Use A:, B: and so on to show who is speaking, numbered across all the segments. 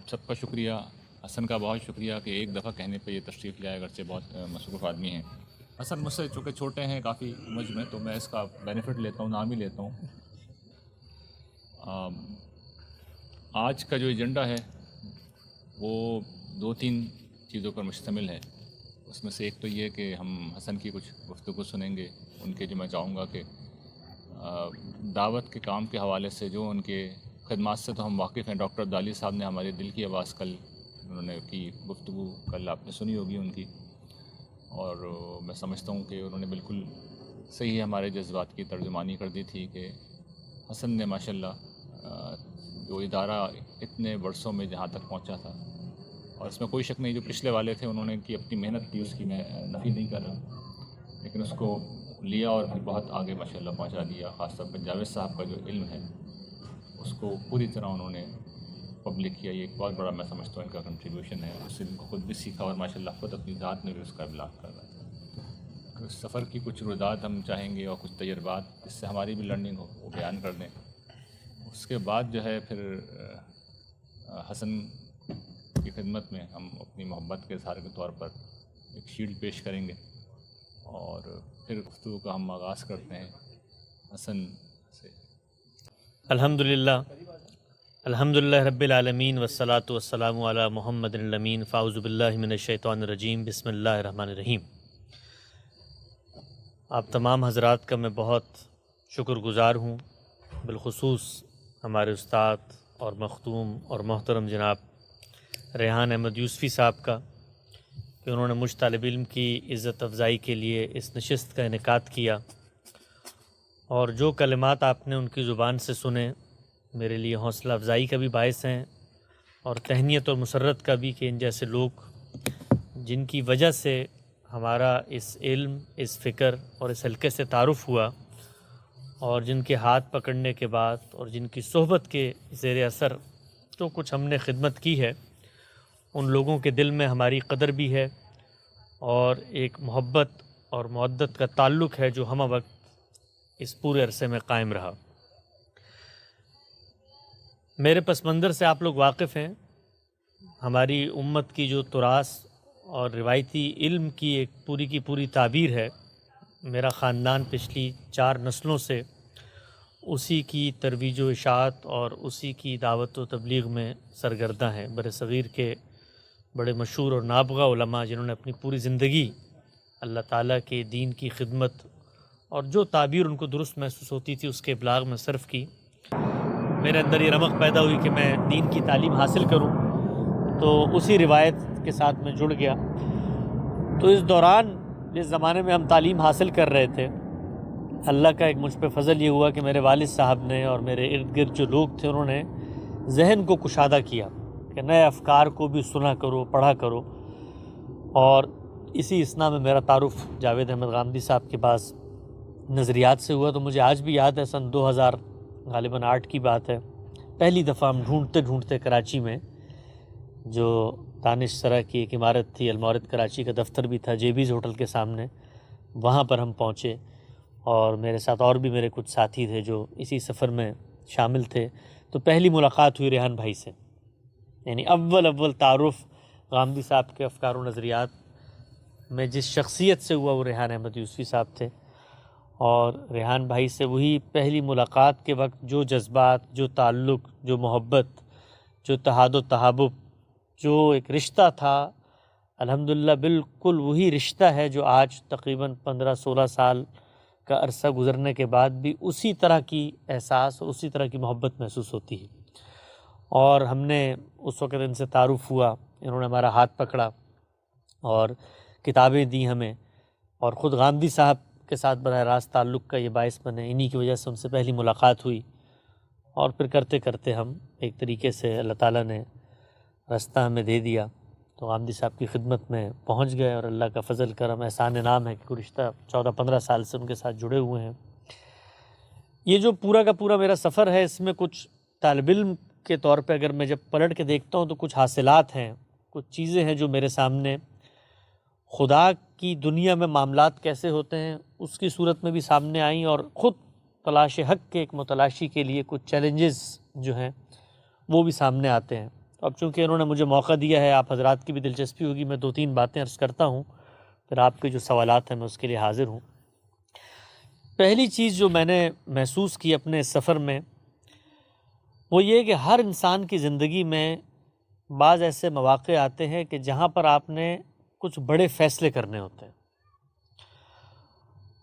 A: آپ سب کا شکریہ، حسن کا بہت شکریہ کہ ایک دفعہ کہنے پہ یہ تشریف لے آئے، اگرچہ بہت مصروف آدمی ہیں۔ حسن مجھ سے چونکہ چھوٹے ہیں کافی عمر میں، تو میں اس کا بینیفٹ لیتا ہوں، نام ہی لیتا ہوں۔ آج کا جو ایجنڈا ہے وہ 2-3 چیزوں پر مشتمل ہے۔ اس میں سے ایک تو یہ کہ ہم حسن کی کچھ گفتگو سنیں گے، ان کے جو میں چاہوں گا کہ دعوت کے کام کے حوالے سے جو ان کے خدمات سے تو ہم واقف ہیں۔ ڈاکٹر عبدالعلی صاحب نے ہمارے دل کی آواز کل انہوں نے کی گفتگو کل آپ نے سنی ہوگی ان کی، اور میں سمجھتا ہوں کہ انہوں نے بالکل صحیح ہمارے جذبات کی ترجمانی کر دی تھی کہ حسن نے ماشاءاللہ جو ادارہ اتنے برسوں میں جہاں تک پہنچا تھا، اور اس میں کوئی شک نہیں جو پچھلے والے تھے انہوں نے کی اپنی محنت کی، اس کی میں نفی نہیں کر رہا، لیکن اس کو لیا اور پھر بہت آگے ماشاءاللہ پہنچا دیا۔ خاص طور پہ جاوید صاحب کا جو علم ہے اس کو پوری طرح انہوں نے پبلک کیا، یہ ایک بہت بڑا میں سمجھتا ہوں ان کا کنٹریبیوشن ہے۔ اس سے ان کو خود بھی سیکھا اور ماشاءاللہ خود اپنی ذات میں بھی اس کا ابلاغ کر رہا ہے۔ اس سفر کی کچھ رویداد ہم چاہیں گے اور کچھ تجربات جس سے ہماری بھی لرننگ ہو وہ بیان کر دیں۔ اس کے بعد جو ہے پھر حسن کی خدمت میں ہم اپنی محبت کے اظہار کے طور پر ایک شیلڈ پیش کریں گے، اور پھر گفتگو کا ہم آغاز کرتے ہیں حسن سے۔
B: الحمدللہ رب العالمین والصلاة والسلام علی محمد الامین، فاعوذ باللہ من الشیطان الرجیم، بسم اللہ الرحمن الرحیم۔ آپ تمام حضرات کا میں بہت شکر گزار ہوں، بالخصوص ہمارے استاد اور مختوم اور محترم جناب ریحان احمد یوسفی صاحب کا کہ انہوں نے مجھ طالب علم کی عزت افزائی کے لیے اس نشست کا انعقاد کیا، اور جو کلمات آپ نے ان کی زبان سے سنے میرے لیے حوصلہ افزائی کا بھی باعث ہیں، اور تہنیت اور مسرت کا بھی کہ ان جیسے لوگ جن کی وجہ سے ہمارا اس علم، اس فکر اور اس حلقے سے تعارف ہوا، اور جن کے ہاتھ پکڑنے کے بعد اور جن کی صحبت کے زیر اثر جو کچھ ہم نے خدمت کی ہے، ان لوگوں کے دل میں ہماری قدر بھی ہے، اور ایک محبت اور مودت کا تعلق ہے جو ہمہ وقت اس پورے عرصے میں قائم رہا۔ میرے پس منظر سے آپ لوگ واقف ہیں، ہماری امت کی جو تراث اور روایتی علم کی ایک پوری کی پوری تعبیر ہے، میرا خاندان پچھلی 4 نسلوں سے اسی کی ترویج و اشاعت اور اسی کی دعوت و تبلیغ میں سرگرداں ہیں۔ بر صغیر کے بڑے مشہور اور نابغہ علماء جنہوں نے اپنی پوری زندگی اللہ تعالیٰ کے دین کی خدمت اور جو تعبیر ان کو درست محسوس ہوتی تھی اس کے ابلاغ میں صرف کی، میرے اندر یہ رمق پیدا ہوئی کہ میں دین کی تعلیم حاصل کروں، تو اسی روایت کے ساتھ میں جڑ گیا۔ تو اس دوران جس زمانے میں ہم تعلیم حاصل کر رہے تھے، اللہ کا ایک مجھ پہ فضل یہ ہوا کہ میرے والد صاحب نے اور میرے ارد گرد جو لوگ تھے انہوں نے ذہن کو کشادہ کیا کہ نئے افکار کو بھی سنا کرو، پڑھا کرو، اور اسی اسنا میں میرا تعارف جاوید احمد غامدی صاحب کے پاس نظریات سے ہوا۔ تو مجھے آج بھی یاد ہے، سن 2000 غالباً 8 کی بات ہے، پہلی دفعہ ہم ڈھونڈتے کراچی میں جو دانش سرا کی ایک عمارت تھی، المورد کراچی کا دفتر بھی تھا جیبیز ہوٹل کے سامنے، وہاں پر ہم پہنچے، اور میرے ساتھ اور بھی میرے کچھ ساتھی تھے جو اسی سفر میں شامل تھے۔ تو پہلی ملاقات ہوئی ریحان بھائی سے، یعنی اول تعارف غامدی صاحب کے افکار و نظریات میں جس شخصیت سے ہوا وہ ریحان احمد یوسفی صاحب تھے، اور ریحان بھائی سے وہی پہلی ملاقات کے وقت جو جذبات، جو تعلق، جو محبت، جو اتحاد و تحابب، جو ایک رشتہ تھا، الحمدللہ بالکل وہی رشتہ ہے جو آج تقریباً 15-16 سال کا عرصہ گزرنے کے بعد بھی اسی طرح کی احساس اور اسی طرح کی محبت محسوس ہوتی ہے۔ اور ہم نے اس وقت ان سے تعارف ہوا، انہوں نے ہمارا ہاتھ پکڑا اور کتابیں دیں ہمیں، اور خود غامدی صاحب کے ساتھ براہ راست تعلق کا یہ باعث بنے، انہی کی وجہ سے ان سے پہلی ملاقات ہوئی، اور پھر کرتے کرتے ہم ایک طریقے سے اللہ تعالیٰ نے راستہ ہمیں دے دیا، تو غامدی صاحب کی خدمت میں پہنچ گئے، اور اللہ کا فضل کرم احسان انعام ہے کہ گزشتہ 14-15 سال سے ان کے ساتھ جڑے ہوئے ہیں۔ یہ جو پورا کا پورا میرا سفر ہے، اس میں کچھ طالب علم کے طور پہ اگر میں جب پلٹ کے دیکھتا ہوں تو کچھ حاصلات ہیں، کچھ چیزیں ہیں جو میرے سامنے خدا کی دنیا میں معاملات کیسے ہوتے ہیں اس کی صورت میں بھی سامنے آئیں، اور خود تلاش حق کے ایک متلاشی کے لیے کچھ چیلنجز جو ہیں وہ بھی سامنے آتے ہیں۔ تو اب چونکہ انہوں نے مجھے موقع دیا ہے، آپ حضرات کی بھی دلچسپی ہوگی، میں 2-3 باتیں عرض کرتا ہوں، پھر آپ کے جو سوالات ہیں میں اس کے لیے حاضر ہوں۔ پہلی چیز جو میں نے محسوس کی اپنے سفر میں وہ یہ کہ ہر انسان کی زندگی میں بعض ایسے مواقع آتے ہیں کہ جہاں پر آپ نے کچھ بڑے فیصلے کرنے ہوتے ہیں۔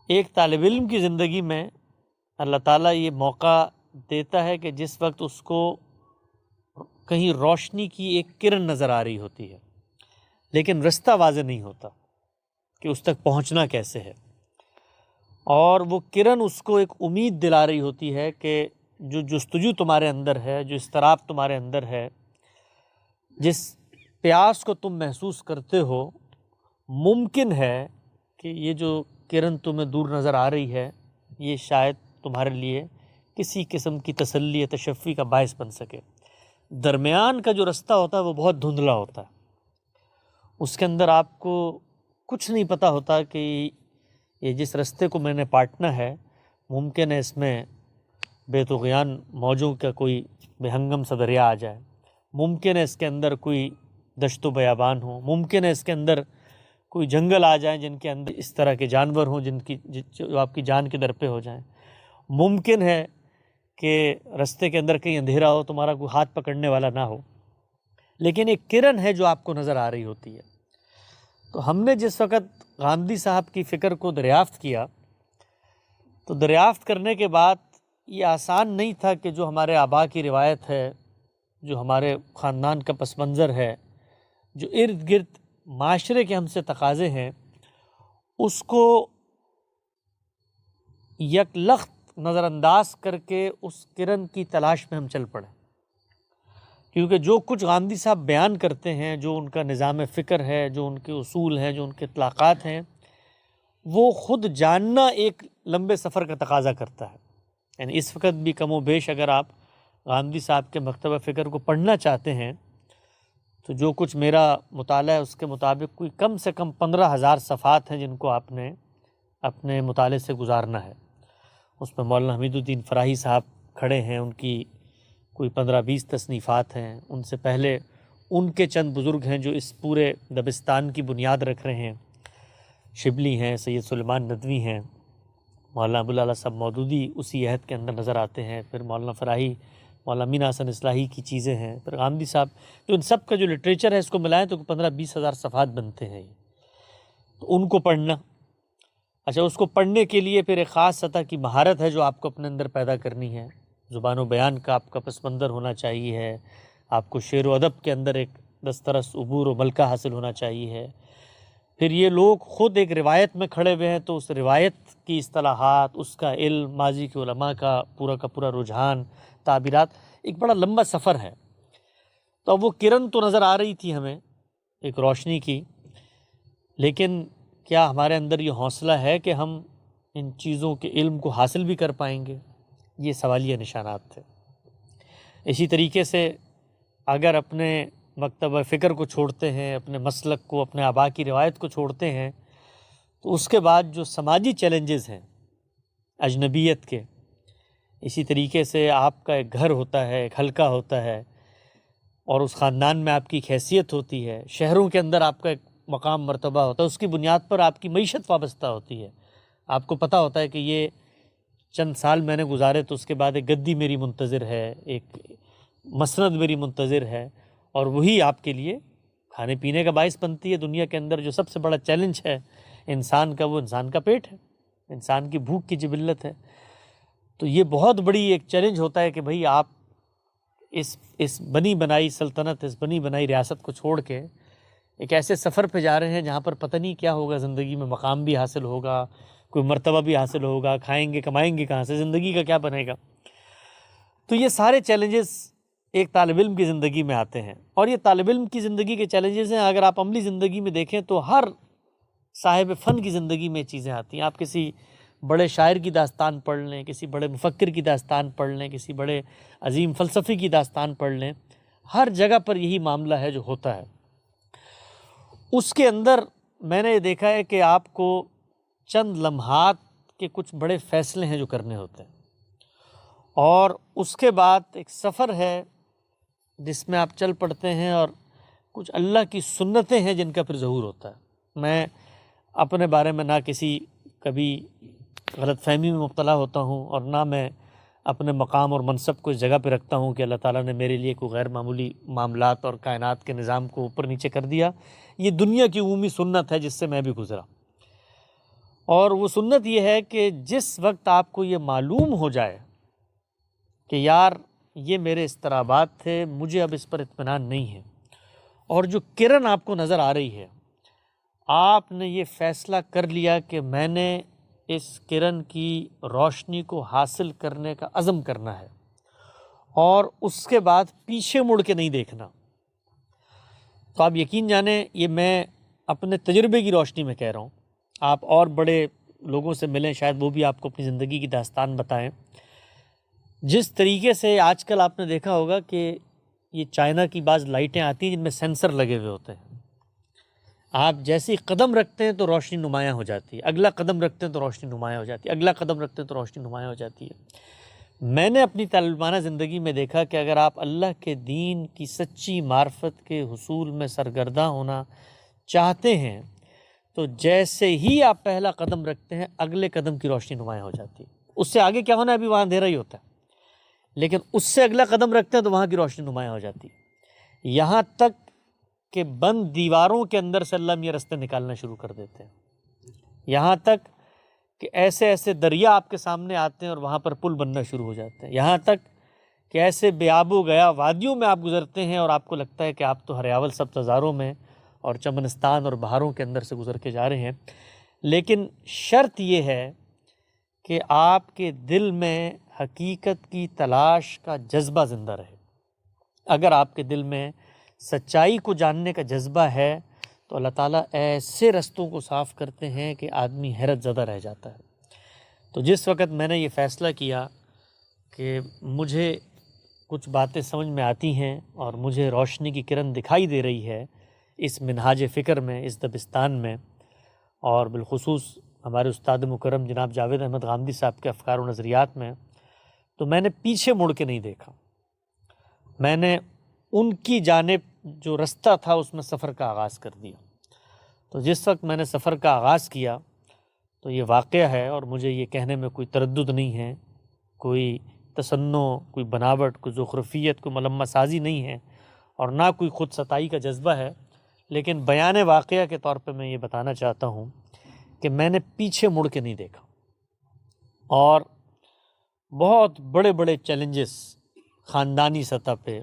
B: ایک طالب علم کی زندگی میں اللہ تعالیٰ یہ موقع دیتا ہے کہ جس وقت اس کو کہیں روشنی کی ایک کرن نظر آ رہی ہوتی ہے، لیکن رستہ واضح نہیں ہوتا کہ اس تک پہنچنا کیسے ہے، اور وہ کرن اس کو ایک امید دلا رہی ہوتی ہے کہ جو جستجو تمہارے اندر ہے، جو اضطراب تمہارے اندر ہے، جس پیاس کو تم محسوس کرتے ہو، ممکن ہے کہ یہ جو کرن تمہیں دور نظر آ رہی ہے یہ شاید تمہارے لیے کسی قسم کی تسلی یا تشفی کا باعث بن سکے۔ درمیان کا جو رستہ ہوتا ہے وہ بہت دھندلا ہوتا ہے، اس کے اندر آپ کو کچھ نہیں پتہ ہوتا کہ یہ جس رستے کو میں نے پاٹنا ہے ممکن ہے اس میں بے طغیان موجوں کا کوئی بہنگم سا دریا آ جائے، ممکن ہے اس کے اندر کوئی دشت و بیابان ہو، ممکن ہے اس کے اندر کوئی جنگل آ جائیں جن کے اندر اس طرح کے جانور ہوں جو آپ کی جان کے در پہ ہو جائیں، ممکن ہے کہ رستے کے اندر کہیں اندھیرا ہو، تمہارا کوئی ہاتھ پکڑنے والا نہ ہو، لیکن ایک کرن ہے جو آپ کو نظر آ رہی ہوتی ہے۔ تو ہم نے جس وقت غامدی صاحب کی فکر کو دریافت کیا تو دریافت کرنے کے بعد یہ آسان نہیں تھا کہ جو ہمارے آبا کی روایت ہے، جو ہمارے خاندان کا پس منظر ہے، جو ارد گرد معاشرے کے ہم سے تقاضے ہیں، اس کو یک لخت نظر انداز کر کے اس کرن کی تلاش میں ہم چل پڑے، کیونکہ جو کچھ غامدی صاحب بیان کرتے ہیں، جو ان کا نظام فکر ہے، جو ان کے اصول ہیں، جو ان کے اطلاقات ہیں، وہ خود جاننا ایک لمبے سفر کا تقاضا کرتا ہے۔ یعنی اس وقت بھی کم و بیش اگر آپ غامدی صاحب کے مکتبہ فکر کو پڑھنا چاہتے ہیں تو جو کچھ میرا مطالعہ ہے اس کے مطابق کوئی کم سے کم 15,000 صفحات ہیں جن کو آپ نے اپنے مطالعے سے گزارنا ہے۔ اس میں مولانا حمید الدین فراہی صاحب کھڑے ہیں، ان کی کوئی 15-20 تصنیفات ہیں، ان سے پہلے ان کے چند بزرگ ہیں جو اس پورے دبستان کی بنیاد رکھ رہے ہیں، شبلی ہیں، سید سلیمان ندوی ہیں، مولانا ابوالعلا صاحب مودودی اسی عہد کے اندر نظر آتے ہیں، پھر مولانا فراہی، مولانا امین حسن اصلاحی کی چیزیں ہیں، پھر غامدی صاحب، تو ان سب کا جو لٹریچر ہے اس کو ملائیں تو 15-20 ہزار صفحات بنتے ہیں۔ تو ان کو پڑھنا، اچھا اس کو پڑھنے کے لیے پھر ایک خاص سطح کی مہارت ہے جو آپ کو اپنے اندر پیدا کرنی ہے، زبان و بیان کا آپ کا پس منظر ہونا چاہیے ہے، آپ کو شعر و ادب کے اندر ایک دسترس، عبور و ملکہ حاصل ہونا چاہیے ہے۔ پھر یہ لوگ خود ایک روایت میں کھڑے ہوئے ہیں تو اس روایت کی اصطلاحات، اس کا علم، ماضی کے علماء کا پورا رجحان، تعبیرات، ایک بڑا لمبا سفر ہے۔ تو اب وہ کرن تو نظر آ رہی تھی ہمیں ایک روشنی کی، لیکن کیا ہمارے اندر یہ حوصلہ ہے کہ ہم ان چیزوں کے علم کو حاصل بھی کر پائیں گے؟ یہ سوالیہ نشانات تھے۔ اسی طریقے سے اگر اپنے مکتبہ فکر کو چھوڑتے ہیں، اپنے مسلک کو، اپنے آبا کی روایت کو چھوڑتے ہیں تو اس کے بعد جو سماجی چیلنجز ہیں اجنبیت کے، اسی طریقے سے آپ کا ایک گھر ہوتا ہے، ایک حلقہ ہوتا ہے، اور اس خاندان میں آپ کی ایک حیثیت ہوتی ہے، شہروں کے اندر آپ کا ایک مقام مرتبہ ہوتا ہے، اس کی بنیاد پر آپ کی معیشت وابستہ ہوتی ہے، آپ کو پتہ ہوتا ہے کہ یہ چند سال میں نے گزارے تو اس کے بعد ایک گدی میری منتظر ہے، ایک مسند میری منتظر ہے، اور وہی آپ کے لیے کھانے پینے کا باعث بنتی ہے۔ دنیا کے اندر جو سب سے بڑا چیلنج ہے انسان کا، وہ انسان کا پیٹ ہے، انسان کی بھوک کی جبلت ہے۔ تو یہ بہت بڑی ایک چیلنج ہوتا ہے کہ بھئی آپ اس بنی بنائی سلطنت، اس بنی بنائی ریاست کو چھوڑ کے ایک ایسے سفر پہ جا رہے ہیں جہاں پر پتہ نہیں کیا ہوگا، زندگی میں مقام بھی حاصل ہوگا، کوئی مرتبہ بھی حاصل ہوگا، کھائیں گے کمائیں گے کہاں سے، زندگی کا کیا بنے گا۔ تو یہ سارے چیلنجز ایک طالب علم کی زندگی میں آتے ہیں، اور یہ طالب علم کی زندگی کے چیلنجز ہیں۔ اگر آپ عملی زندگی میں دیکھیں تو ہر صاحب فن کی زندگی میں چیزیں آتی ہیں۔ آپ کسی بڑے شاعر کی داستان پڑھ لیں، کسی بڑے مفکر کی داستان پڑھ لیں، کسی بڑے عظیم فلسفی کی داستان پڑھ لیں، ہر جگہ پر یہی معاملہ ہے جو ہوتا ہے۔ اس کے اندر میں نے یہ دیکھا ہے کہ آپ کو چند لمحات کے کچھ بڑے فیصلے ہیں جو کرنے ہوتے ہیں، اور اس کے بعد ایک سفر ہے جس میں آپ چل پڑتے ہیں اور کچھ اللہ کی سنتیں ہیں جن کا پھر ظہور ہوتا ہے۔ میں اپنے بارے میں نہ کسی کبھی غلط فہمی میں مبتلا ہوتا ہوں، اور نہ میں اپنے مقام اور منصب کو اس جگہ پہ رکھتا ہوں کہ اللہ تعالیٰ نے میرے لیے کوئی غیر معمولی معاملات اور کائنات کے نظام کو اوپر نیچے کر دیا۔ یہ دنیا کی عمومی سنت ہے جس سے میں بھی گزرا، اور وہ سنت یہ ہے کہ جس وقت آپ کو یہ معلوم ہو جائے کہ یار یہ میرے اضطرابات تھے، مجھے اب اس پر اطمینان نہیں ہے، اور جو کرن آپ کو نظر آ رہی ہے، آپ نے یہ فیصلہ کر لیا کہ میں نے اس کرن کی روشنی کو حاصل کرنے کا عزم کرنا ہے، اور اس کے بعد پیچھے مڑ کے نہیں دیکھنا، تو آپ یقین جانیں یہ میں اپنے تجربے کی روشنی میں کہہ رہا ہوں۔ آپ اور بڑے لوگوں سے ملیں، شاید وہ بھی آپ کو اپنی زندگی کی داستان بتائیں۔ جس طریقے سے آج کل آپ نے دیکھا ہوگا کہ یہ چائنا کی بعض لائٹیں آتی ہیں جن میں سینسر لگے ہوئے ہوتے ہیں، آپ جیسے ہی قدم رکھتے ہیں تو روشنی نمایاں ہو جاتی ہے، اگلا قدم رکھتے ہیں تو روشنی نمایاں ہو جاتی ہے، اگلا قدم رکھتے ہیں تو روشنی نمایاں ہو جاتی ہے۔ میں نے اپنی طالبانہ زندگی میں دیکھا کہ اگر آپ اللہ کے دین کی سچی معرفت کے حصول میں سرگرداں ہونا چاہتے ہیں تو جیسے ہی آپ پہلا قدم رکھتے ہیں اگلے قدم کی روشنی نمایاں ہو جاتی ہے۔ اس سے آگے کیا ہونا ہے ابھی وہاں اندھیرا ہی ہوتا ہے، لیکن اس سے اگلا قدم رکھتے ہیں تو وہاں کی روشنی نمایاں ہو جاتی ہے، یہاں تک کہ بند دیواروں کے اندر سے اللہ میاں رستے نکالنا شروع کر دیتے ہیں، یہاں تک کہ ایسے ایسے دریا آپ کے سامنے آتے ہیں اور وہاں پر پل بننا شروع ہو جاتے ہیں، یہاں تک کہ ایسے بے آب و گیا وادیوں میں آپ گزرتے ہیں اور آپ کو لگتا ہے کہ آپ تو ہریاول سبز ہزاروں میں اور چمنستان اور بہاروں کے اندر سے گزر کے جا رہے ہیں، لیکن شرط یہ ہے کہ آپ کے دل میں حقیقت کی تلاش کا جذبہ زندہ رہے۔ اگر آپ کے دل میں سچائی کو جاننے کا جذبہ ہے تو اللہ تعالیٰ ایسے رستوں کو صاف کرتے ہیں کہ آدمی حیرت زدہ رہ جاتا ہے۔ تو جس وقت میں نے یہ فیصلہ کیا کہ مجھے کچھ باتیں سمجھ میں آتی ہیں اور مجھے روشنی کی کرن دکھائی دے رہی ہے اس منہاج فکر میں، اس دبستان میں، اور بالخصوص ہمارے استاد مکرم جناب جاوید احمد غامدی صاحب کے افکار و نظریات میں، تو میں نے پیچھے مڑ کے نہیں دیکھا، میں نے ان کی جانب جو رستہ تھا اس میں سفر کا آغاز کر دیا۔ تو جس وقت میں نے سفر کا آغاز کیا تو یہ واقعہ ہے، اور مجھے یہ کہنے میں کوئی تردد نہیں ہے، کوئی تصنع، کوئی بناوٹ، کوئی زخرفیت، کوئی ملمہ سازی نہیں ہے، اور نہ کوئی خود ستائی کا جذبہ ہے، لیکن بیان واقعہ کے طور پہ میں یہ بتانا چاہتا ہوں کہ میں نے پیچھے مڑ کے نہیں دیکھا، اور بہت بڑے بڑے چیلنجز خاندانی سطح پہ،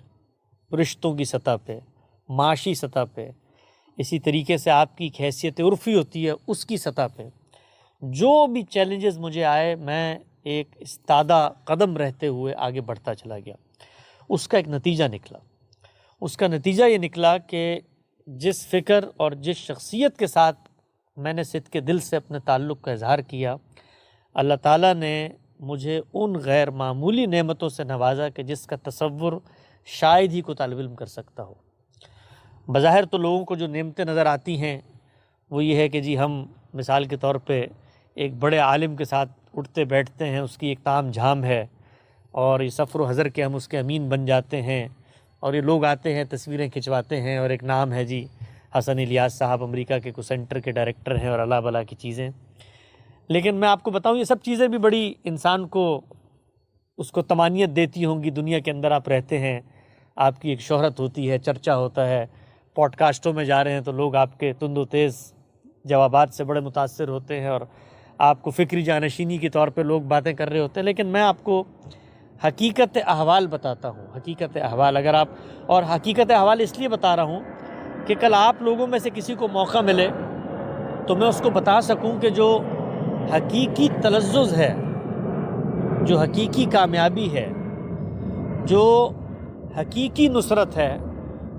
B: رشتوں کی سطح پہ، معاشی سطح پہ، اسی طریقے سے آپ کی ایک حیثیت عرفی ہوتی ہے اس کی سطح پہ، جو بھی چیلنجز مجھے آئے میں ایک استادہ قدم رہتے ہوئے آگے بڑھتا چلا گیا۔ اس کا ایک نتیجہ نکلا، اس کا نتیجہ یہ نکلا کہ جس فکر اور جس شخصیت کے ساتھ میں نے صدق کے دل سے اپنے تعلق کا اظہار کیا، اللہ تعالیٰ نے مجھے ان غیر معمولی نعمتوں سے نوازا کہ جس کا تصور شاید ہی کوئی طالب علم کر سکتا ہو۔ بظاہر تو لوگوں کو جو نعمتیں نظر آتی ہیں وہ یہ ہے کہ جی ہم مثال کے طور پہ ایک بڑے عالم کے ساتھ اٹھتے بیٹھتے ہیں، اس کی ایک تام جھام ہے، اور یہ سفر و حضر کے ہم اس کے امین بن جاتے ہیں، اور یہ لوگ آتے ہیں تصویریں کھنچواتے ہیں، اور ایک نام ہے جی حسن الیاس صاحب امریکہ کے کوئی سینٹر کے ڈائریکٹر ہیں، اور اللہ بلا کی چیزیں۔ لیکن میں آپ کو بتاؤں یہ سب چیزیں بھی بڑی انسان کو اس کو طمانینت دیتی ہوں گی۔ دنیا کے اندر آپ رہتے ہیں، آپ کی ایک شہرت ہوتی ہے، چرچا ہوتا ہے، پوڈ کاسٹوں میں جا رہے ہیں تو لوگ آپ کے تند و تیز جوابات سے بڑے متاثر ہوتے ہیں، اور آپ کو فکری جانشینی کے طور پہ لوگ باتیں کر رہے ہوتے ہیں، لیکن میں آپ کو حقیقت احوال بتاتا ہوں۔ حقیقت احوال اگر آپ، اور حقیقت احوال اس لیے بتا رہا ہوں کہ کل آپ لوگوں میں سے کسی کو موقع ملے تو میں اس کو بتا سکوں کہ جو حقیقی تلذذ ہے، جو حقیقی کامیابی ہے، جو حقیقی نصرت ہے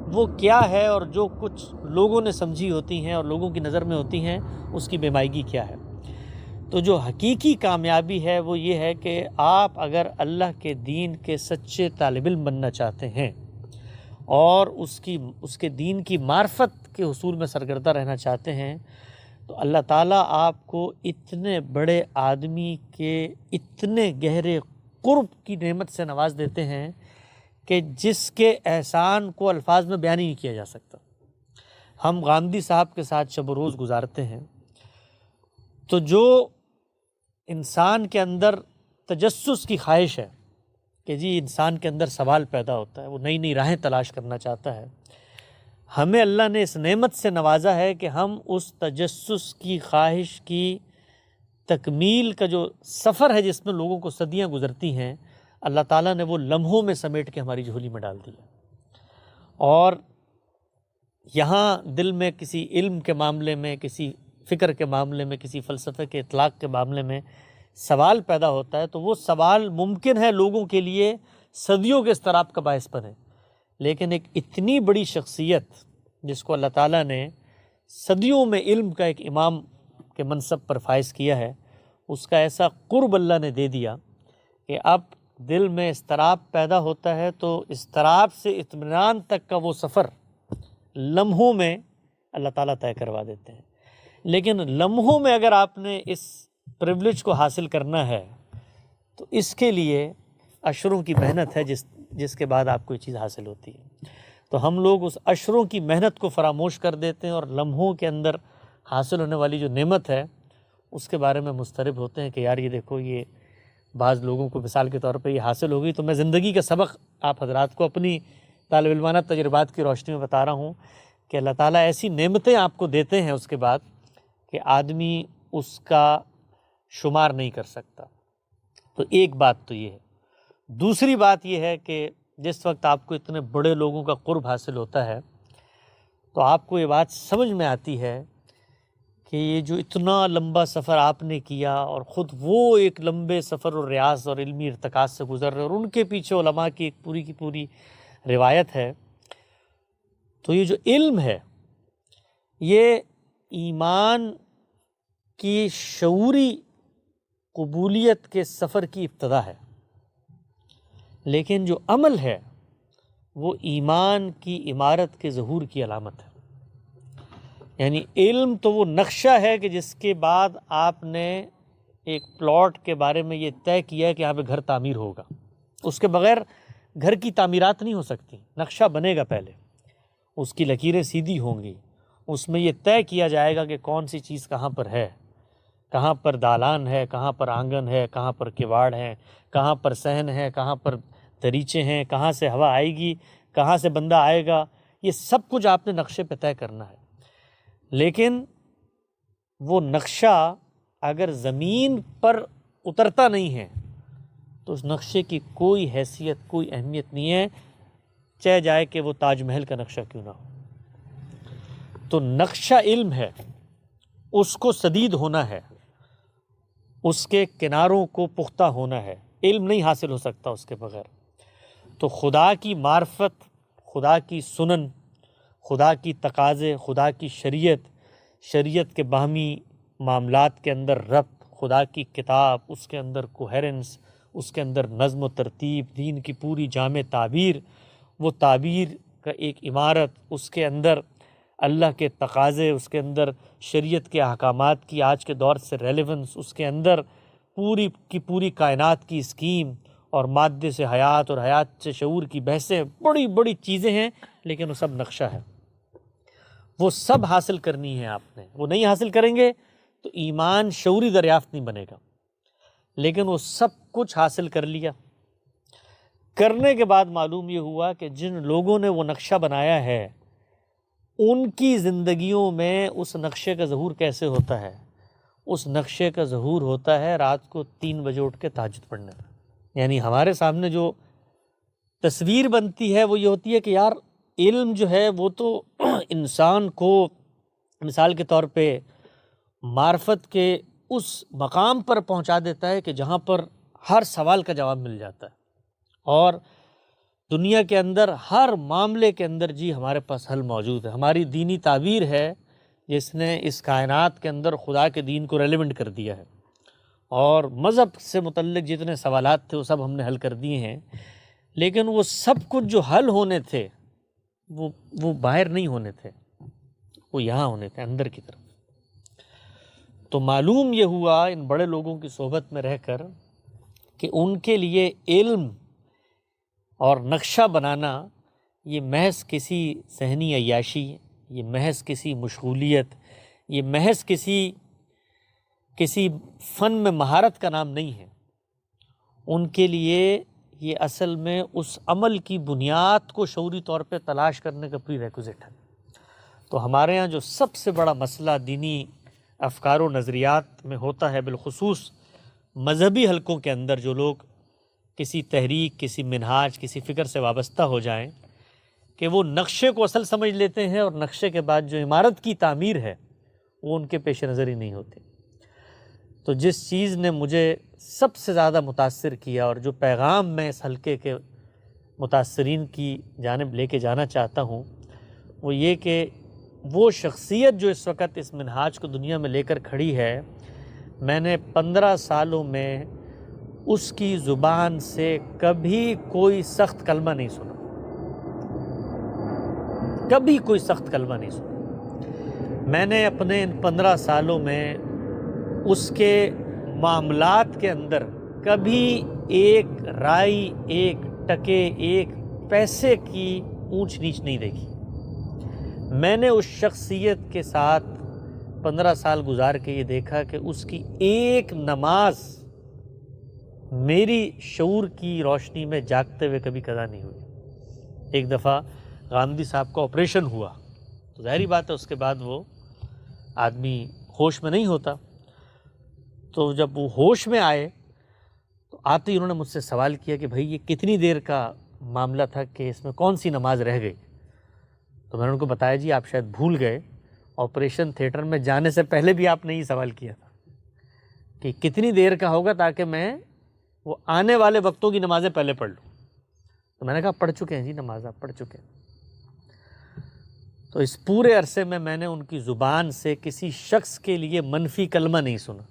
B: وہ کیا ہے، اور جو کچھ لوگوں نے سمجھی ہوتی ہیں اور لوگوں کی نظر میں ہوتی ہیں اس کی بے مائگی کیا ہے۔ تو جو حقیقی کامیابی ہے وہ یہ ہے کہ آپ اگر اللہ کے دین کے سچے طالب علم بننا چاہتے ہیں اور اس کے دین کی معرفت کے حصول میں سرگردہ رہنا چاہتے ہیں، تو اللہ تعالیٰ آپ کو اتنے بڑے آدمی کے اتنے گہرے قرب کی نعمت سے نواز دیتے ہیں کہ جس کے احسان کو الفاظ میں بیان ہی نہیں کیا جا سکتا۔ ہم گاندھی صاحب کے ساتھ شب و روز گزارتے ہیں، تو جو انسان کے اندر تجسس کی خواہش ہے کہ جی انسان کے اندر سوال پیدا ہوتا ہے، وہ نئی نئی راہیں تلاش کرنا چاہتا ہے، ہمیں اللہ نے اس نعمت سے نوازا ہے کہ ہم اس تجسس کی خواہش کی تکمیل کا جو سفر ہے جس میں لوگوں کو صدیاں گزرتی ہیں، اللہ تعالیٰ نے وہ لمحوں میں سمیٹ کے ہماری جھولی میں ڈال دیا۔ اور یہاں دل میں کسی علم کے معاملے میں، کسی فکر کے معاملے میں، کسی فلسفے کے اطلاق کے معاملے میں سوال پیدا ہوتا ہے، تو وہ سوال ممکن ہے لوگوں کے لیے صدیوں کے اضطراب کا باعث بنے، لیکن ایک اتنی بڑی شخصیت جس کو اللہ تعالیٰ نے صدیوں میں علم کا ایک امام کے منصب پر فائز کیا ہے، اس کا ایسا قرب اللہ نے دے دیا کہ اب دل میں اضطراب پیدا ہوتا ہے تو اضطراب سے اطمینان تک کا وہ سفر لمحوں میں اللہ تعالیٰ طے کروا دیتے ہیں۔ لیکن لمحوں میں اگر آپ نے اس پریولیج کو حاصل کرنا ہے تو اس کے لیے اشروں کی محنت ہے جس کے بعد آپ کو یہ چیز حاصل ہوتی ہے۔ تو ہم لوگ اس اشروں کی محنت کو فراموش کر دیتے ہیں اور لمحوں کے اندر حاصل ہونے والی جو نعمت ہے اس کے بارے میں مضطرب ہوتے ہیں کہ یار یہ دیکھو، یہ بعض لوگوں کو مثال کے طور پہ یہ حاصل ہو گئی۔ تو میں زندگی کا سبق آپ حضرات کو اپنی طالب علمانہ تجربات کی روشنی میں بتا رہا ہوں کہ اللہ تعالیٰ ایسی نعمتیں آپ کو دیتے ہیں اس کے بعد کہ آدمی اس کا شمار نہیں کر سکتا۔ تو ایک بات تو یہ ہے۔ دوسری بات یہ ہے کہ جس وقت آپ کو اتنے بڑے لوگوں کا قرب حاصل ہوتا ہے تو آپ کو یہ بات سمجھ میں آتی ہے کہ یہ جو اتنا لمبا سفر آپ نے کیا اور خود وہ ایک لمبے سفر اور ریاض اور علمی ارتکاز سے گزر رہے اور ان کے پیچھے علماء کی ایک پوری کی پوری روایت ہے، تو یہ جو علم ہے یہ ایمان کی شعوری قبولیت کے سفر کی ابتدا ہے، لیکن جو عمل ہے وہ ایمان کی عمارت کے ظہور کی علامت ہے۔ یعنی علم تو وہ نقشہ ہے کہ جس کے بعد آپ نے ایک پلاٹ کے بارے میں یہ طے کیا ہے کہ یہاں پہ گھر تعمیر ہوگا، اس کے بغیر گھر کی تعمیرات نہیں ہو سکتی۔ نقشہ بنے گا، پہلے اس کی لکیریں سیدھی ہوں گی، اس میں یہ طے کیا جائے گا کہ کون سی چیز کہاں پر ہے، کہاں پر دالان ہے، کہاں پر آنگن ہے، کہاں پر کواڑ ہے، کہاں پر صحن ہے، کہاں پر دریچے ہیں، کہاں سے ہوا آئے گی، کہاں سے بندہ آئے گا، یہ سب کچھ آپ نے نقشے پہ طے کرنا ہے۔ لیکن وہ نقشہ اگر زمین پر اترتا نہیں ہے تو اس نقشے کی کوئی حیثیت، کوئی اہمیت نہیں ہے، چاہے جائے کہ وہ تاج محل کا نقشہ کیوں نہ ہو۔ تو نقشہ علم ہے، اس کو سدید ہونا ہے، اس کے کناروں کو پختہ ہونا ہے، علم نہیں حاصل ہو سکتا اس کے بغیر۔ تو خدا کی معرفت، خدا کی سنن، خدا کی تقاضے، خدا کی شریعت کے باہمی معاملات کے اندر ربط، خدا کی کتاب، اس کے اندر کوہیرنس، اس کے اندر نظم و ترتیب، دین کی پوری جامع تعبیر، وہ تعبیر کا ایک عمارت، اس کے اندر اللہ کے تقاضے، اس کے اندر شریعت کے احکامات کی آج کے دور سے ریلیونس، اس کے اندر پوری کی پوری کائنات کی اسکیم اور مادے سے حیات اور حیات سے شعور کی بحثیں، بڑی بڑی چیزیں ہیں، لیکن وہ سب نقشہ ہے۔ وہ سب حاصل کرنی ہے آپ نے، وہ نہیں حاصل کریں گے تو ایمان شعوری دریافت نہیں بنے گا۔ لیکن وہ سب کچھ حاصل کر لیا، کرنے کے بعد معلوم یہ ہوا کہ جن لوگوں نے وہ نقشہ بنایا ہے ان کی زندگیوں میں اس نقشے کا ظہور کیسے ہوتا ہے؟ اس نقشے کا ظہور ہوتا ہے رات کو 3 بجے اٹھ کے تہجد پڑھنے میں۔ یعنی ہمارے سامنے جو تصویر بنتی ہے وہ یہ ہوتی ہے کہ یار علم جو ہے وہ تو انسان کو مثال کے طور پہ معرفت کے اس مقام پر پہنچا دیتا ہے کہ جہاں پر ہر سوال کا جواب مل جاتا ہے، اور دنیا کے اندر ہر معاملے کے اندر جی ہمارے پاس حل موجود ہے۔ ہماری دینی تعبیر ہے جس نے اس کائنات کے اندر خدا کے دین کو ریلیونٹ کر دیا ہے، اور مذہب سے متعلق جتنے سوالات تھے وہ سب ہم نے حل کر دیے ہیں، لیکن وہ سب کچھ جو حل ہونے تھے وہ باہر نہیں ہونے تھے، وہ یہاں ہونے تھے، اندر کی طرف۔ تو معلوم یہ ہوا ان بڑے لوگوں کی صحبت میں رہ کر کہ ان کے لیے علم اور نقشہ بنانا یہ محض کسی ذہنی عیاشی، یہ محض کسی مشغولیت، یہ محض کسی فن میں مہارت کا نام نہیں ہے۔ ان کے لیے یہ اصل میں اس عمل کی بنیاد کو شعوری طور پہ تلاش کرنے کا پری ریکوزٹ ہے۔ تو ہمارے ہاں جو سب سے بڑا مسئلہ دینی افکار و نظریات میں ہوتا ہے، بالخصوص مذہبی حلقوں کے اندر جو لوگ کسی تحریک، کسی منہاج، کسی فکر سے وابستہ ہو جائیں، کہ وہ نقشے کو اصل سمجھ لیتے ہیں اور نقشے کے بعد جو عمارت کی تعمیر ہے وہ ان کے پیش نظر ہی نہیں ہوتی۔ تو جس چیز نے مجھے سب سے زیادہ متاثر کیا اور جو پیغام میں اس حلقے کے متاثرین کی جانب لے کے جانا چاہتا ہوں، وہ یہ کہ وہ شخصیت جو اس وقت اس منہاج کو دنیا میں لے کر کھڑی ہے، میں نے 15 سالوں میں اس کی زبان سے کبھی کوئی سخت کلمہ نہیں سنا، کبھی کوئی سخت کلمہ نہیں سنا۔ میں نے اپنے ان 15 سالوں میں اس کے معاملات کے اندر کبھی ایک رائی، ایک ٹکے، ایک پیسے کی اونچ نیچ نہیں دیکھی۔ میں نے اس شخصیت کے ساتھ 15 سال گزار کے یہ دیکھا کہ اس کی ایک نماز میری شعور کی روشنی میں جاگتے ہوئے کبھی قضا نہیں ہوئی۔ ایک دفعہ غامدی صاحب کا آپریشن ہوا تو ظاہری بات ہے اس کے بعد وہ آدمی ہوش میں نہیں ہوتا۔ تو جب وہ ہوش میں آئے تو آتے ہی انہوں نے مجھ سے سوال کیا کہ بھائی یہ کتنی دیر کا معاملہ تھا کہ اس میں کون سی نماز رہ گئی؟ تو میں نے ان کو بتایا جی آپ شاید بھول گئے، آپریشن تھیٹر میں جانے سے پہلے بھی آپ نے یہ سوال کیا تھا کہ کتنی دیر کا ہوگا تاکہ میں وہ آنے والے وقتوں کی نمازیں پہلے پڑھ لوں۔ تو میں نے کہا پڑھ چکے ہیں جی نماز، آپ پڑھ چکے ہیں۔ تو اس پورے عرصے میں نے ان کی زبان سے کسی شخص کے لیے منفی کلمہ نہیں سنا۔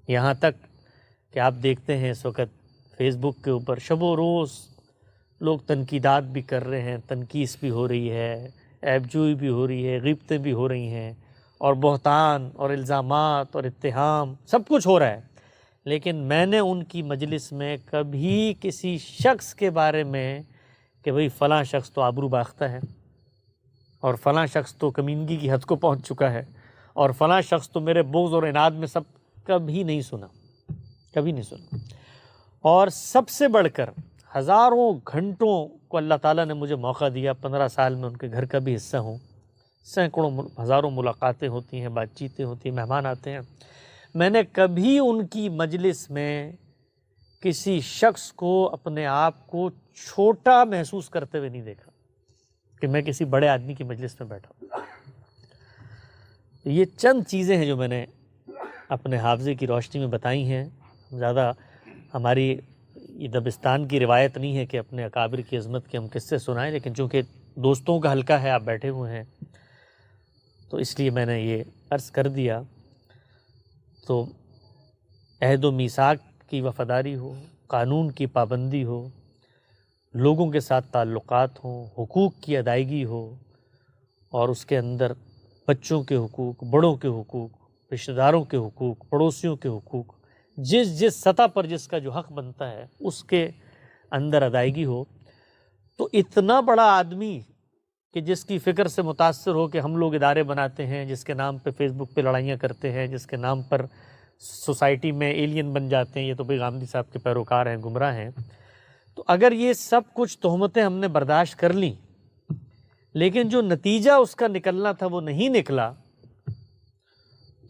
B: یہاں تک کہ آپ دیکھتے ہیں اس وقت فیس بک کے اوپر شب و روز لوگ تنقیدات بھی کر رہے ہیں، تنقیص بھی ہو رہی ہے، عیب جوئی بھی ہو رہی ہے، غیبتیں بھی ہو رہی ہیں، اور بہتان اور الزامات اور اتہام سب کچھ ہو رہا ہے۔ لیکن میں نے ان کی مجلس میں کبھی کسی شخص کے بارے میں کہ بھئی فلاں شخص تو آبرو باختہ ہے، اور فلاں شخص تو کمینگی کی حد کو پہنچ چکا ہے، اور فلاں شخص تو میرے بغض اور عناد میں سب، کبھی نہیں سنا، کبھی نہیں سنا۔ اور سب سے بڑھ کر ہزاروں گھنٹوں کو اللہ تعالیٰ نے مجھے موقع دیا، 15 سال میں ان کے گھر کا بھی حصہ ہوں، سینکڑوں ہزاروں ملاقاتیں ہوتی ہیں، بات چیتیں ہوتی ہیں، مہمان آتے ہیں۔ میں نے کبھی ان کی مجلس میں کسی شخص کو اپنے آپ کو چھوٹا محسوس کرتے ہوئے نہیں دیکھا کہ میں کسی بڑے آدمی کی مجلس میں بیٹھا ہوں۔ یہ چند چیزیں ہیں جو میں نے اپنے حافظے کی روشنی میں بتائی ہیں۔ زیادہ ہماری یہ دبستان کی روایت نہیں ہے کہ اپنے اکابر کی عظمت کے ہم قصے سنائیں، لیکن چونکہ دوستوں کا حلقہ ہے، آپ بیٹھے ہوئے ہیں، تو اس لیے میں نے یہ عرض کر دیا۔ تو عہد و میثاق کی وفاداری ہو، قانون کی پابندی ہو، لوگوں کے ساتھ تعلقات ہوں، حقوق کی ادائیگی ہو، اور اس کے اندر بچوں کے حقوق، بڑوں کے حقوق، رشتہ داروں کے حقوق، پڑوسیوں کے حقوق، جس سطح پر جس کا جو حق بنتا ہے اس کے اندر ادائیگی ہو۔ تو اتنا بڑا آدمی کہ جس کی فکر سے متاثر ہو کہ ہم لوگ ادارے بناتے ہیں، جس کے نام پہ فیس بک پہ لڑائیاں کرتے ہیں، جس کے نام پر سوسائٹی میں ایلین بن جاتے ہیں، یہ تو بھائی غامدی صاحب کے پیروکار ہیں، گمراہ ہیں۔ تو اگر یہ سب کچھ تہمتیں ہم نے برداشت کر لیں، لیکن جو نتیجہ اس کا نکلنا تھا وہ نہیں نکلا،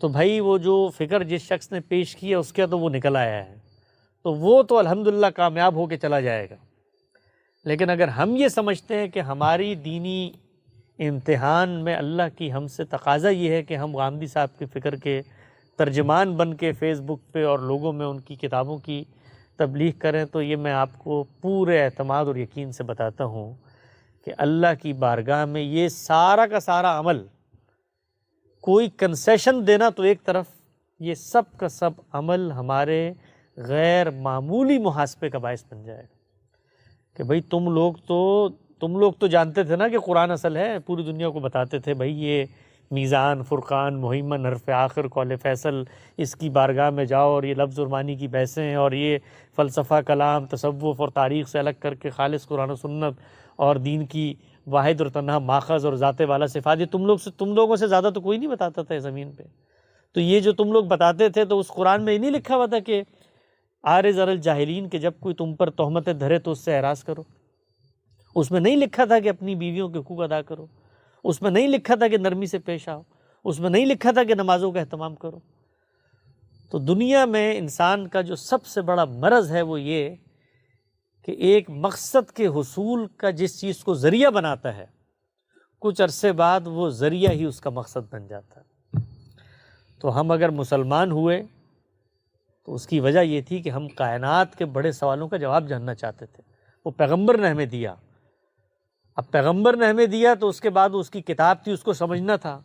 B: تو بھائی وہ جو فکر جس شخص نے پیش کیا اس کا تو وہ نکل آیا ہے، تو وہ تو الحمدللہ کامیاب ہو کے چلا جائے گا۔ لیکن اگر ہم یہ سمجھتے ہیں کہ ہماری دینی امتحان میں اللہ کی ہم سے تقاضا یہ ہے کہ ہم غامدی صاحب کی فکر کے ترجمان بن کے فیس بک پہ اور لوگوں میں ان کی کتابوں کی تبلیغ کریں، تو یہ میں آپ کو پورے اعتماد اور یقین سے بتاتا ہوں کہ اللہ کی بارگاہ میں یہ سارا کا سارا عمل، کوئی کنسیشن دینا تو ایک طرف، یہ سب کا سب عمل ہمارے غیر معمولی محاسبے کا باعث بن جائے گا کہ بھئی تم لوگ تو جانتے تھے نا کہ قرآن اصل ہے، پوری دنیا کو بتاتے تھے بھئی میزان، فرقان، مہیمن، حرف آخر، قول فیصل، اس کی بارگاہ میں جاؤ اور یہ لفظ اور معنی کی بحثیں، اور یہ فلسفہ، کلام، تصوف اور تاریخ سے الگ کر کے خالص قرآن و سنت اور دین کی واحد اور تنہا ماخذ اور ذات والا صفات، یہ تم لوگوں سے زیادہ تو کوئی نہیں بتاتا تھا زمین پہ. تو یہ جو تم لوگ بتاتے تھے تو اس قرآن میں یہ نہیں لکھا ہوا تھا کہ عارض الجاہلین، کہ جب کوئی تم پر تہمتیں دھرے تو اس سے اعراض کرو. اس میں نہیں لکھا تھا کہ اپنی بیویوں کے حقوق ادا کرو. اس میں نہیں لکھا تھا کہ نرمی سے پیش آؤ. اس میں نہیں لکھا تھا کہ نمازوں کا اہتمام کرو. تو دنیا میں انسان کا جو سب سے بڑا مرض ہے وہ یہ کہ ایک مقصد کے حصول کا جس چیز کو ذریعہ بناتا ہے، کچھ عرصے بعد وہ ذریعہ ہی اس کا مقصد بن جاتا ہے. تو ہم اگر مسلمان ہوئے تو اس کی وجہ یہ تھی کہ ہم کائنات کے بڑے سوالوں کا جواب جاننا چاہتے تھے. وہ پیغمبر نے ہمیں دیا. اب پیغمبر نے ہمیں دیا تو اس کے بعد اس کی کتاب تھی، اس کو سمجھنا تھا.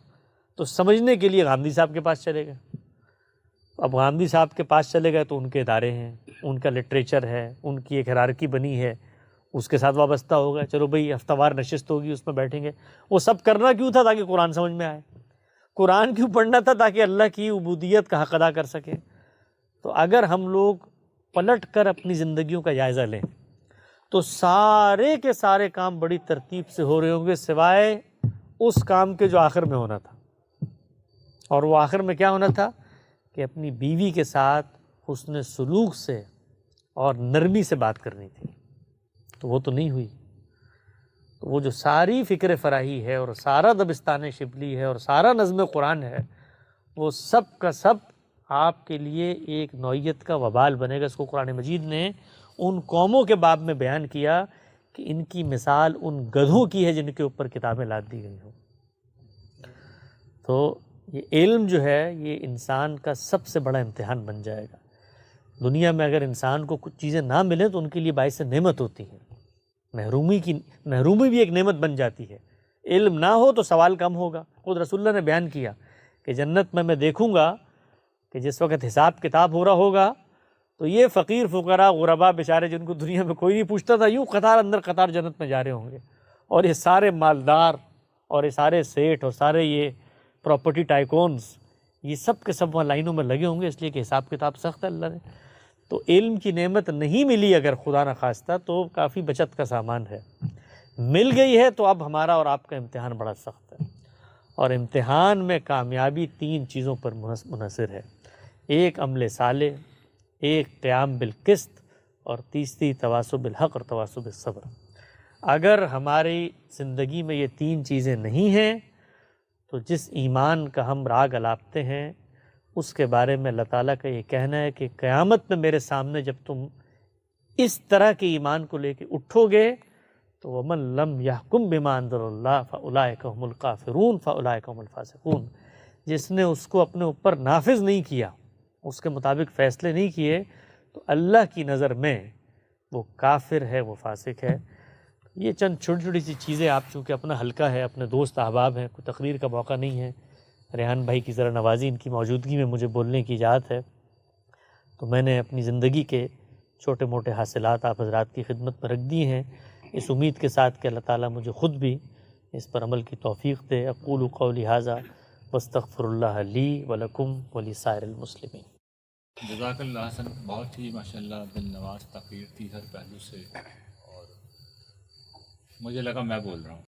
B: تو سمجھنے کے لیے گاندھی صاحب کے پاس چلے گئے. اب گاندھی صاحب کے پاس چلے گئے تو ان کے ادارے ہیں، ان کا لٹریچر ہے، ان کی ایک ہیرارکی بنی ہے، اس کے ساتھ وابستہ ہو گئے. چلو بھئی ہفتہ وار نشست ہوگی، اس میں بیٹھیں گے. وہ سب کرنا کیوں تھا؟ تاکہ قرآن سمجھ میں آئے. قرآن کیوں پڑھنا تھا؟ تاکہ اللہ کی عبودیت کا حق ادا کر سکیں. تو اگر ہم لوگ پلٹ کر اپنی زندگیوں کا جائزہ لیں تو سارے کے سارے کام بڑی ترتیب سے ہو رہے ہوں گے، سوائے اس کام کے جو آخر میں ہونا تھا. اور وہ آخر میں کیا ہونا تھا؟ کہ اپنی بیوی کے ساتھ حسن سلوک سے اور نرمی سے بات کرنی تھی. تو وہ تو نہیں ہوئی. تو وہ جو ساری فکر فراہی ہے اور سارا دبستان شبلی ہے اور سارا نظم قرآن ہے، وہ سب کا سب آپ کے لیے ایک نوعیت کا وبال بنے گا. اس کو قرآن مجید نے ان قوموں کے باب میں بیان کیا کہ ان کی مثال ان گدھوں کی ہے جن کے اوپر کتابیں لاد دی گئی ہوں. تو یہ علم جو ہے یہ انسان کا سب سے بڑا امتحان بن جائے گا. دنیا میں اگر انسان کو کچھ چیزیں نہ ملیں تو ان کے لیے باعث نعمت ہوتی ہیں. محرومی بھی ایک نعمت بن جاتی ہے. علم نہ ہو تو سوال کم ہوگا. خود رسول اللہ نے بیان کیا کہ جنت میں دیکھوں گا کہ جس وقت حساب کتاب ہو رہا ہوگا تو یہ فقیر، فقراء، غرباء بیچارے جن کو دنیا میں کوئی نہیں پوچھتا تھا، یوں قطار اندر قطار جنت میں جا رہے ہوں گے. اور یہ سارے مالدار اور یہ سارے سیٹھ اور سارے یہ پراپرٹی ٹائکونز، یہ سب کے سب وہاں لائنوں میں لگے ہوں گے، اس لیے کہ حساب کتاب سخت ہے اللہ نے. تو علم کی نعمت نہیں ملی اگر خدا نخواستہ تو کافی بچت کا سامان ہے. مل گئی ہے تو اب ہمارا اور آپ کا امتحان بڑا سخت ہے. اور امتحان میں کامیابی 3 چیزوں پر منحصر ہے. ایک عمل صالح، ایک قیام بالقسط، اور تیسری تواصی بالحق اور تواصی بالصبر. اگر ہماری زندگی میں یہ 3 چیزیں نہیں ہیں تو جس ایمان کا ہم راگ الاپتے ہیں اس کے بارے میں اللہ تعالیٰ کا یہ کہنا ہے کہ قیامت میں میرے سامنے جب تم اس طرح کے ایمان کو لے کے اٹھو گے تو وَمَن لَمْ يَحْكُمْ بِمَا أَنزَلَ اللَّهُ فَأُولَٰئِكَ هُمُ الْكَافِرُونَ فَأُولَٰئِكَ هُمُ الْفَاسِقُونَ. جس نے اس کو اپنے اوپر نافذ نہیں کیا، اس کے مطابق فیصلے نہیں کیے، تو اللہ کی نظر میں وہ کافر ہے، وہ فاسق ہے. یہ چند چھوٹی چھوٹی سی چیزیں، آپ چونکہ اپنا حلقہ ہے، اپنے دوست احباب ہیں، کوئی تقریر کا موقع نہیں ہے، ریحان بھائی کی ذرا نوازی، ان کی موجودگی میں مجھے بولنے کی اجازت ہے، تو میں نے اپنی زندگی کے چھوٹے موٹے حاصلات آپ حضرات کی خدمت میں رکھ دی ہیں، اس امید کے ساتھ کہ اللہ تعالیٰ مجھے خود بھی اس پر عمل کی توفیق دے. اقول قولی ھذا واستغفر اللہ لی ولکم ولسائر المسلمین.
A: جزاک اللہ حسن. بہت ہی ماشاءاللہ دل نواز تقریر تھی ہر پہلو سے، اور مجھے لگا میں بول رہا ہوں.